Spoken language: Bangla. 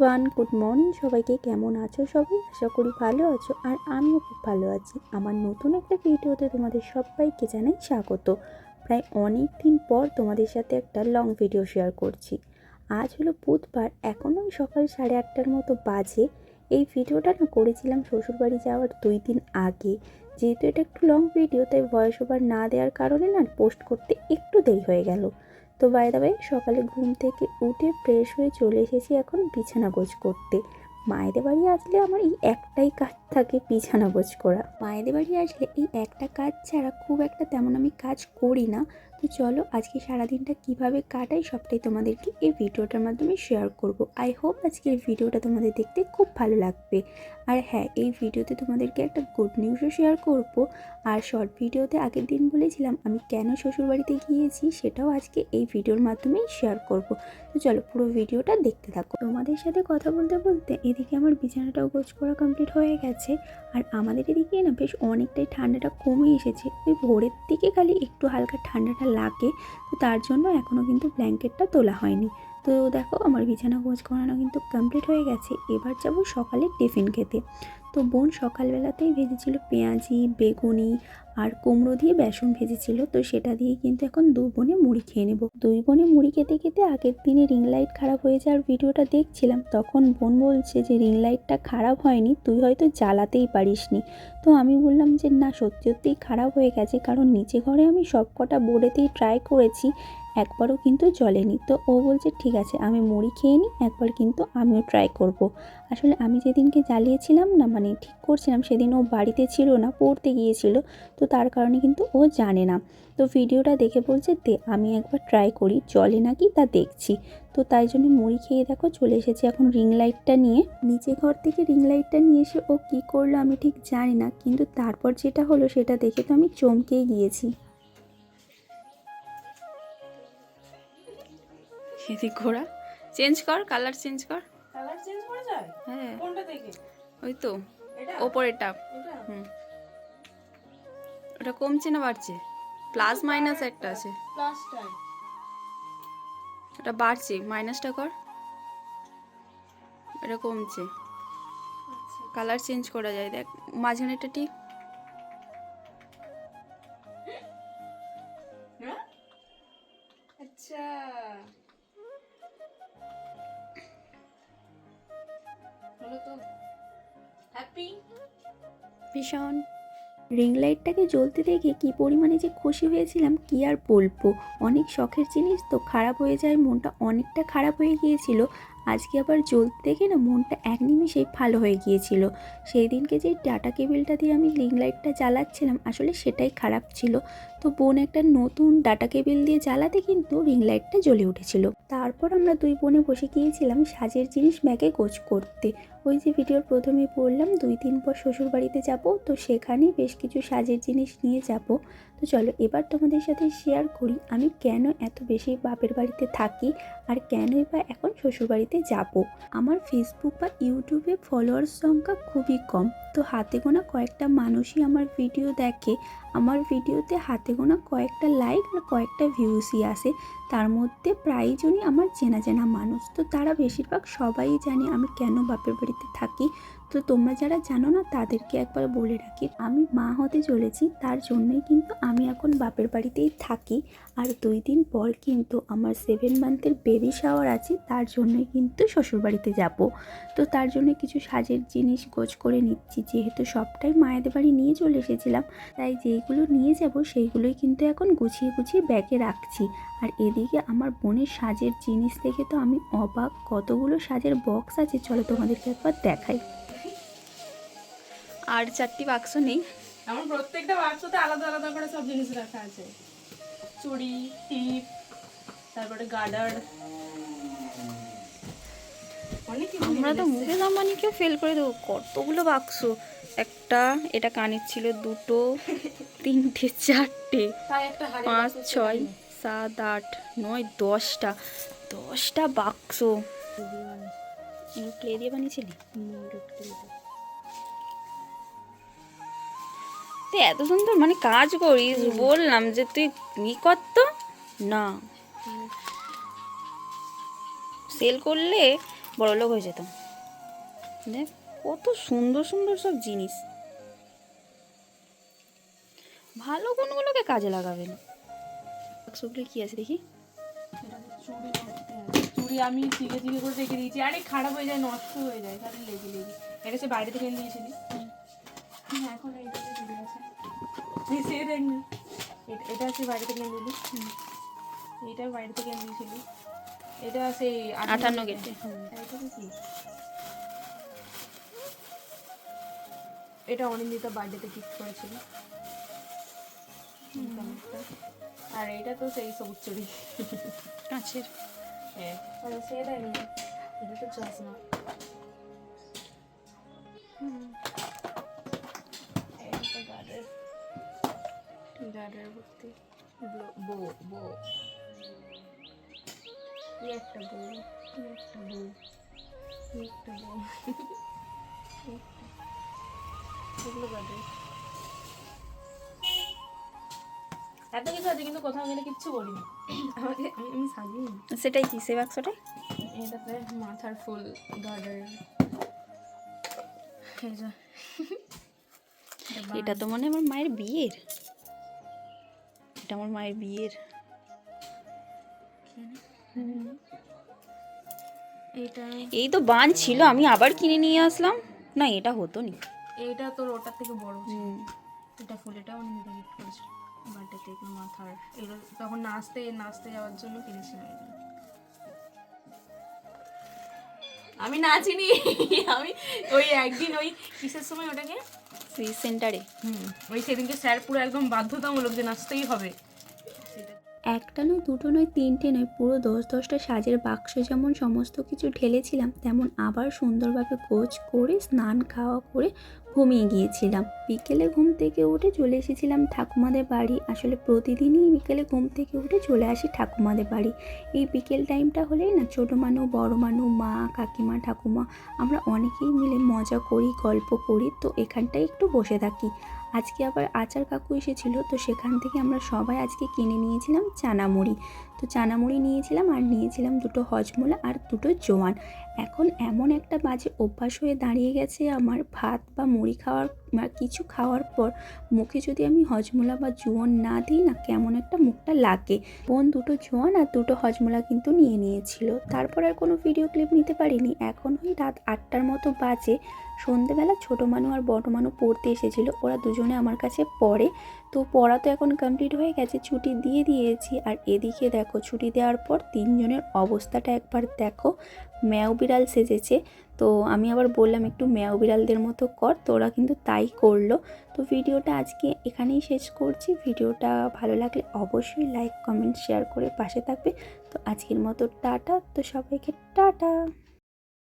এভরিওয়ান, গুড মর্নিং সবাইকে। কেমন আছো সবাই? আশা করি ভালো আছো, আর আমিও খুব ভালো আছি। আমার নতুন একটা ভিডিওতে তোমাদের সবাইকে জানাই স্বাগত। প্রায় অনেক দিন পর তোমাদের সাথে একটা লং ভিডিও শেয়ার করছি। আজ হলো বুধবার, এখন ওই সকাল 8:30টার মতো বাজে। এই ভিডিওটা করেছিলাম শ্বশুরবাড়ি যাওয়ার 2 দিন আগে। যেহেতু এটা একটু লং ভিডিও, তাই ভয়েস ওভার না দেওয়ার কারণে পোস্ট করতে একটু দেরি হয়ে গেল। তো বাই দ্য ওয়ে, সকালে ঘুম থেকে উঠে ফ্রেশ হয়ে চলে এসেছি এখন বিছানা গোছ করতে। মায়েদের বাড়ি আসলে আমার এই একটাই কাজ থাকে, বিছানা গোছ করা। মায়েদের বাড়ি আসলে এই একটা কাজ ছাড়া খুব একটা তেমন আমি কাজ করি না। তো চলো, আজকে সারাদিনটা কিভাবে কাটাই সবটাই তোমাদেরকে এই ভিডিওটার মাধ্যমে শেয়ার করব। আই হোপ আজকের ভিডিওটা তোমাদের দেখতে খুব ভালো লাগবে। আর হ্যাঁ, এই ভিডিওতে তোমাদেরকে একটা গুড নিউজও শেয়ার করব। আর শর্ট ভিডিওতে আগের দিন বলেছিলাম আমি কেন শ্বশুরবাড়িতে গিয়েছি, সেটাও আজকে এই ভিডিওর মাধ্যমেই শেয়ার করব। তো চলো, পুরো ভিডিওটা দেখতে থাকো। তোমাদের সাথে কথা বলতে বলতে এদিকে আমার বিছানাটাও গোছ করা কমপ্লিট হয়ে গেছে। আর আমাদের এদিকে বেশ অনেকটাই ঠান্ডাটা কমে এসেছে। ওই ভোরের দিকে খালি একটু হালকা ঠান্ডাটা লাগে, তো তার জন্য এখনও কিন্তু ব্ল্যাঙ্কেটটা তোলা হয়নি। তো দেখো, আমার বিছানা গোছ করানো কিন্তু কমপ্লিট হয়ে গেছে। এবার যাব সকালে টিফিন খেতে। তো বোন সকালবেলাতেই ভেজেছিল পেঁয়াজি, বেগুনি আর কুমড়ো দিয়ে বেসন ভেজেছিল। তো সেটা দিয়ে কিন্তু এখন দু বোনে মুড়ি খেয়ে নেব। দুই বোনে মুড়ি খেতে খেতে আগের দিনে রিং লাইট খারাপ হয়ে যাওয়ার ভিডিওটা দেখছিলাম। তখন বোন বলছে যে রিং লাইটটা খারাপ হয়নি, তুই হয়তো জ্বালাতেই পারিসনি। তো আমি বললাম যে না, সত্যি সত্যিই খারাপ হয়ে গেছে, কারণ নিচে ঘরে আমি সব কটা বোর্ডেতেই ট্রাই করেছি, একবারও কিন্তু জ্বলেনি। তো ও বলছে ঠিক আছে, আমি মুড়ি খেয়ে নিই, একবার কিন্তু আমিও ট্রাই করব। আসলে আমি যেদিনকে জ্বালিয়েছিলাম না, ঠিক করছিলাম, সেদিন ও বাড়িতে ছিল না, পড়তে গিয়েছিল। তো তার কারণে কিন্তু ও জানে না। তো ভিডিওটা দেখে বলছে দে আমি একবার ট্রাই করি, জ্বলে নাকি তা দেখছি। তো তাই জন্য মুড়ি খেয়ে দেখো চলে এসেছি এখন রিং লাইটটা নিয়ে। নিচে ঘর থেকে রিং লাইটটা নিয়ে এসে ও কী করলো আমি ঠিক জানি না, কিন্তু তারপর যেটা হলো সেটা দেখে তো আমি চমকেই গিয়েছি। এদিক ঘোরা চেঞ্জ কর, কালার চেঞ্জ কর। কালার চেঞ্জ করা যায়? হ্যাঁ, কোনটা থেকে? ওই তো এটা? ওপরেরটা। এটা? ওটা কমছে না বাড়ছে? প্লাস মাইনাস একটা আছে, প্লাসটাই। ওটা বাড়ছে, মাইনাসটা কর। এটা কমছে। কালার চেঞ্জ করা যায়, দেখ মাঝখানেরটা ঠিক। হ্যাঁ? আচ্ছা। হলো তো। হ্যাপি? ভীষণ। রিং লাইটটাকে জ্বলতে দেখে কি পরিমাণে যে খুশি হয়েছিলাম কি আর বলবো। অনেক শখের জিনিস তো খারাপ হয়ে যায়, মনটা অনেকটা খারাপ হয়ে গিয়েছিল। আজকে আবার জ্বলতে দেখে মনটা এক নিমিষেই ভালো হয়ে গিয়েছিল। সেই দিনকে যে ডাটা কেবিলটা দিয়ে আমি রিং লাইটটা জ্বালাচ্ছিলাম, আসলে সেটাই খারাপ ছিল। তো বোন একটা নতুন ডাটা কেবিল দিয়ে জ্বালাতে কিন্তু রিং লাইটটা জ্বলে উঠেছিল। তারপর আমরা দুই বোনে বসে গিয়েছিলাম সাজের জিনিস ব্যাগে গোছ করতে। ওই যে ভিডিওর প্রথমেই বললাম 2 দিন পর শ্বশুরবাড়িতে যাব, তো সেখানেই বেশ কিছু সাজের জিনিস নিয়ে যাব। তো চলো, এবার তোমাদের সাথে শেয়ার করি আমি কেন এত বেশি বাপের বাড়িতে থাকি, আর কেনই বা এখন শ্বশুরবাড়িতে যাব। আমার ফেসবুক বা ইউটিউবে ফলোয়ার্স সংখ্যা খুবই কম। তো হাতে গোনা কয়েকটা মানুষই আমার ভিডিও দেখে। আমার ভিডিওতে হাতে গোনা কয়েকটা লাইক আর কয়েকটা ভিউসই আসে। তার মধ্যে প্রায়জনই আমার চেনা চেনা মানুষ। তো তারা বেশিরভাগ সবাই জানে আমি কেন বাপের বাড়িতে থাকি। তো তোমরা যারা জানো না তাদেরকে একবার বলে রাখি, আমি মা হতে চলেছি, তার জন্যই কিন্তু আমি এখন বাপের বাড়িতেই থাকি। আর 2 দিন পর কিন্তু আমার 7 মান্থের বেবি শাওয়ার আছে, তার জন্যই কিন্তু শ্বশুরবাড়িতে যাব। তো তার জন্য কিছু সাজের জিনিস গোছ করে নিচ্ছি, যেহেতু সবটাই মায়েদের বাড়ি নিয়ে চলে এসেছিলাম, তাই যেইগুলো নিয়ে যাব সেইগুলোই কিন্তু এখন গুছিয়ে গুছিয়ে ব্যাগে রাখছি। আর এদিকে আমার বোনের সাজের জিনিস দেখে তো আমি অবাক, কতগুলো সাজের বক্স আছে, চলো তোমাদেরকে একবার দেখাই। আর 4টি বাক্স নেই। আমার প্রত্যেকটা বাক্সতে আলাদা আলাদা করে সব জিনিস রাখা আছে। চুড়ি, টিপ, তারপরে গার্ডার। আমরা তো মুকেশ আম্বানিকেও ফেল করে দেবো, কতগুলো বাক্স। একটা, এটা কানের ছিল, 2টো, 3টে, 4টে, তাই একটা হাড়ি 5, 6, 7, 8, 9, 10টা বাক্স। ক্লে দিয়ে বানিয়েছিলি? তুই এত সুন্দর কাজ করিস, বললাম যে তুই করতো না, সেল করলে বড়লোক হয়ে যেতাম। দেখ কত সুন্দর সুন্দর সব জিনিস, ভালো কোনগুলোকে কাজে লাগাবেন। বাক্সগুলো কি আছে দেখি। চুড়ি আমি চিকে চিকে করে রেখে দিয়েছি, আরে খারাপ হয়ে যায়, নষ্ট হয়ে যায়, তাহলে লেগে লেগে। এটা সে বাইরে থেকে এনে দিয়েছিলি। এখন এইটাতে চুড়ি আছে, সে দেখ না, এটা আছে বাইরে থেকে এনে দিলি। এইটাও বাইরে থেকে এনে দিয়েছিলি। এটা সেই 58 গেটে। এটা অনিন্দিতা বার্থডেতে গিফট করেছিল। আর এটা তো সেই সবুজ চুড়ি কাঁচের। হ্যাঁ, সে দেখ না, এটা তো চশমা। গার্ডার ভর্তি বো বো, একটা বউ, একটা বউ, একটা বউ, এগুলো গার্ডার। এত কিছু আছে কিন্তু কোথাও গেলে কিচ্ছু বলিনি। আমি সাজিয়ে নি। সেটাই কি সে বাক্সটাই? এটাতে মাথার ফুল গার্ডার। এটা তো মনে হয় আমার মায়ের বিয়ের, এটা আমার মায়ের বিয়ের। এটা এই তো বান ছিল, আমি আবার কিনে নিয়ে আসলাম। না এটা হতো নি। এটা তোর ওটার থেকে বড় ছিল। এটা ফুল, এটাও অনিন্দিতা গিফট করেছিল বার্থডেতে। এগুলো মাথার, এগুলো তখন নাচতে যাওয়ার জন্য কিনেছিলাম এগুলো। আমি নাচিনি, আমি ওই একদিন ওই কিসের সময় ওটাকে সেন্টারে ওই সেদিনকে স্যার পুরো একদম বাধ্যতামূলক যে নাচতেই হবে। একটা নয়, দুটো নয়, তিনটে নয়, পুরো 10-10টা সাজের বাক্স যেমন সমস্ত কিছু ঢেলেছিলাম, তেমন আবার সুন্দরভাবে গোছ করে স্নান খাওয়া করে ঘুমিয়ে গিয়েছিলাম। বিকেলে ঘুম থেকে উঠে চলে এসেছিলাম ঠাকুমাদের বাড়ি। আসলে প্রতিদিনই বিকেলে ঘুম থেকে উঠে চলে আসি ঠাকুমাদের বাড়ি। এই বিকেল টাইমটা হলেই না ছোটো মানুষ বড় মানুষ, মা কাকিমা ঠাকুমা, আমরা অনেকেই মিলে মজা করি, গল্প করি। তো এখানটায় একটু বসে থাকি। আজকে আবার আচার কাকু এসেছিলো, তো সেখান থেকে আমরা সবাই আজকে কিনে নিয়েছিলাম চানামুড়ি। তো চানামুড়ি নিয়েছিলাম, আর নিয়েছিলাম দুটো হজমোলা আর দুটো জোয়ান। এখন এমন একটা বাজে অভ্যাস হয়ে দাঁড়িয়ে গেছে আমার, ভাত বা মুড়ি খাওয়ার বা কিছু খাওয়ার পর মুখে যদি আমি হজমোলা বা জোয়ান না দিই না, কেমন একটা মুখটা লাগে। বোন দুটো জোয়ান আর দুটো হজমোলা কিন্তু নিয়ে নিয়েছিল। তারপর আর কোনো ভিডিও ক্লিপ নিতে পারিনি। এখন ওই রাত 8টার মতো বাজে। সন্ধেবেলা ছোটো মানু আর বড় মানু পড়তে এসেছিল, ওরা দুজনে আমার কাছে পড়ে। তো পড়া তো এখন কমপ্লিট হয়ে গেছে, ছুটি দিয়ে দিয়েছি। আর এদিকে দেখো, ছুটি দেওয়ার পর তিনজনের অবস্থাটা একবার দেখো, ম্যাও বিড়াল সেজেছে। তো আমি আবার বললাম একটু ম্যাও বিড়ালদের মতো কর, তো ওরা কিন্তু তাই করলো। তো ভিডিওটা আজকে এখানেই শেষ করছি। ভিডিওটা ভালো লাগলে অবশ্যই লাইক কমেন্ট শেয়ার করে পাশে থাকবে। তো আজকের মতো টাটা, তো সবাইকে টাটা।